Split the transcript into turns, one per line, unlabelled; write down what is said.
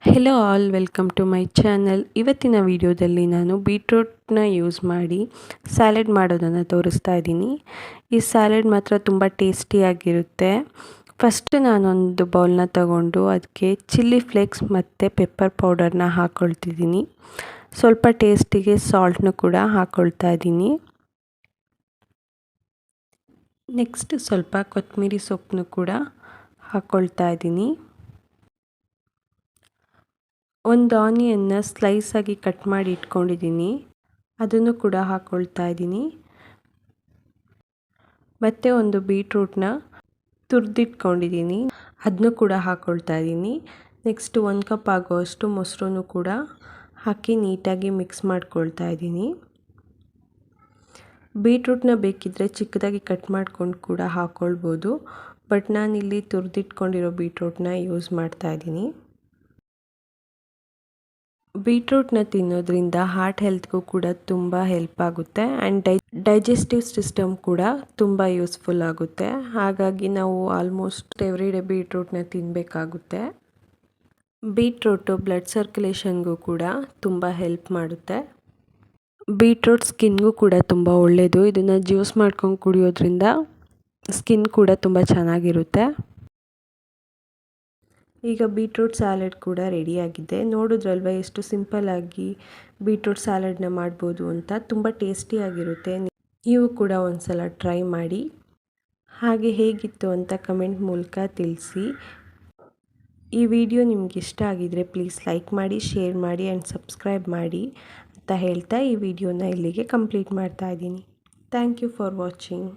Hello all welcome to my channel. ಇವತ್ತಿನ ವಿಡಿಯೋದಲ್ಲಿ ನಾನು ಬೀಟ್ರೂಟ್ನ ಯೂಸ್ ಮಾಡಿ ಸ್ಯಾಲೆಡ್ ಮಾಡೋದನ್ನು ತೋರಿಸ್ತಾ ಇದ್ದೀನಿ. ಈ ಸ್ಯಾಲೆಡ್ ಮಾತ್ರ ತುಂಬ ಟೇಸ್ಟಿಯಾಗಿರುತ್ತೆ. ಫಸ್ಟ್ ನಾನೊಂದು ಬೌಲ್ನ ತಗೊಂಡು ಅದಕ್ಕೆ ಚಿಲ್ಲಿ ಫ್ಲೇಕ್ಸ್ ಮತ್ತು ಪೆಪ್ಪರ್ ಪೌಡರ್ನ ಹಾಕ್ಕೊಳ್ತಿದ್ದೀನಿ. ಸ್ವಲ್ಪ ಟೇಸ್ಟಿಗೆ ಸಾಲ್ಟ್ನು ಕೂಡ ಹಾಕ್ಕೊಳ್ತಾ ಇದ್ದೀನಿ. ನೆಕ್ಸ್ಟ್ ಸ್ವಲ್ಪ ಕೊತ್ತಂಬರಿ ಸೊಪ್ಪನ್ನು ಕೂಡ ಹಾಕ್ಕೊಳ್ತಾ ಇದ್ದೀನಿ. ಒಂದು ಆನಿಯನ್ನ ಸ್ಲೈಸ್ ಆಗಿ ಕಟ್ ಮಾಡಿ ಇಟ್ಕೊಂಡಿದ್ದೀನಿ, ಅದನ್ನು ಕೂಡ ಹಾಕ್ಕೊಳ್ತಾ ಇದ್ದೀನಿ. ಮತ್ತು ಒಂದು ಬೀಟ್ರೂಟ್ನ ತುರಿದಿಟ್ಕೊಂಡಿದ್ದೀನಿ, ಅದನ್ನು ಕೂಡ ಹಾಕ್ಕೊಳ್ತಾ ಇದ್ದೀನಿ. ನೆಕ್ಸ್ಟ್ 1 ಕಪ್ ಆಗೋಷ್ಟು ಮೊಸರನ್ನು ಕೂಡ ಹಾಕಿ ನೀಟಾಗಿ ಮಿಕ್ಸ್ ಮಾಡ್ಕೊಳ್ತಾ ಇದ್ದೀನಿ. ಬೀಟ್ರೂಟ್ನ ಬೇಕಿದ್ದರೆ ಚಿಕ್ಕದಾಗಿ ಕಟ್ ಮಾಡ್ಕೊಂಡು ಕೂಡ ಹಾಕ್ಕೊಳ್ಬೋದು, ಬಟ್ ನಾನಿಲ್ಲಿ ತುರಿದಿಟ್ಕೊಂಡಿರೋ ಬೀಟ್ರೂಟ್ನ ಯೂಸ್ ಮಾಡ್ತಾ ಇದ್ದೀನಿ. ಬೀಟ್ರೂಟ್ನ ತಿನ್ನೋದ್ರಿಂದ ಹಾರ್ಟ್ ಹೆಲ್ತ್ಗೂ ಕೂಡ ತುಂಬ ಹೆಲ್ಪ್ ಆಗುತ್ತೆ ಆ್ಯಂಡ್ ಡೈಜೆಸ್ಟಿವ್ ಸಿಸ್ಟಮ್ ಕೂಡ ತುಂಬ ಯೂಸ್ಫುಲ್ ಆಗುತ್ತೆ. ಹಾಗಾಗಿ ನಾವು ಆಲ್ಮೋಸ್ಟ್ ಎವ್ರಿ ಡೇ ಬೀಟ್ರೂಟ್ನ ತಿನ್ನಬೇಕಾಗುತ್ತೆ. ಬೀಟ್ರೂಟು ಬ್ಲಡ್ ಸರ್ಕ್ಯುಲೇಷನ್ಗೂ ಕೂಡ ತುಂಬ ಹೆಲ್ಪ್ ಮಾಡುತ್ತೆ. ಬೀಟ್ರೂಟ್ ಸ್ಕಿನ್ಗೂ ಕೂಡ ತುಂಬ ಒಳ್ಳೆಯದು. ಇದನ್ನು ಜ್ಯೂಸ್ ಮಾಡ್ಕೊಂಡು ಕುಡಿಯೋದ್ರಿಂದ ಸ್ಕಿನ್ ಕೂಡ ತುಂಬ ಚೆನ್ನಾಗಿರುತ್ತೆ. ಈಗ ಬೀಟ್ರೂಟ್ ಸ್ಯಾಲೆಡ್ ಕೂಡ ರೆಡಿಯಾಗಿದೆ. ನೋಡಿದ್ರಲ್ವ ಎಷ್ಟು ಸಿಂಪಲ್ಲಾಗಿ ಬೀಟ್ರೂಟ್ ಸ್ಯಾಲೆಡ್ನ ಮಾಡ್ಬೋದು ಅಂತ. ತುಂಬ ಟೇಸ್ಟಿಯಾಗಿರುತ್ತೆ. ನೀವು ಕೂಡ ಒಂದ್ಸಲ ಟ್ರೈ ಮಾಡಿ. ಹಾಗೆ ಹೇಗಿತ್ತು ಅಂತ ಕಮೆಂಟ್ ಮೂಲಕ ತಿಳಿಸಿ. ಈ ವಿಡಿಯೋ ನಿಮ್ಗೆ ಇಷ್ಟ ಆಗಿದರೆ ಪ್ಲೀಸ್ ಲೈಕ್ ಮಾಡಿ, ಶೇರ್ ಮಾಡಿ ಆ್ಯಂಡ್ ಸಬ್ಸ್ಕ್ರೈಬ್ ಮಾಡಿ ಅಂತ ಹೇಳ್ತಾ ಈ ವಿಡಿಯೋನ ಇಲ್ಲಿಗೆ ಕಂಪ್ಲೀಟ್ ಮಾಡ್ತಾ ಇದ್ದೀನಿ. Thank you for watching.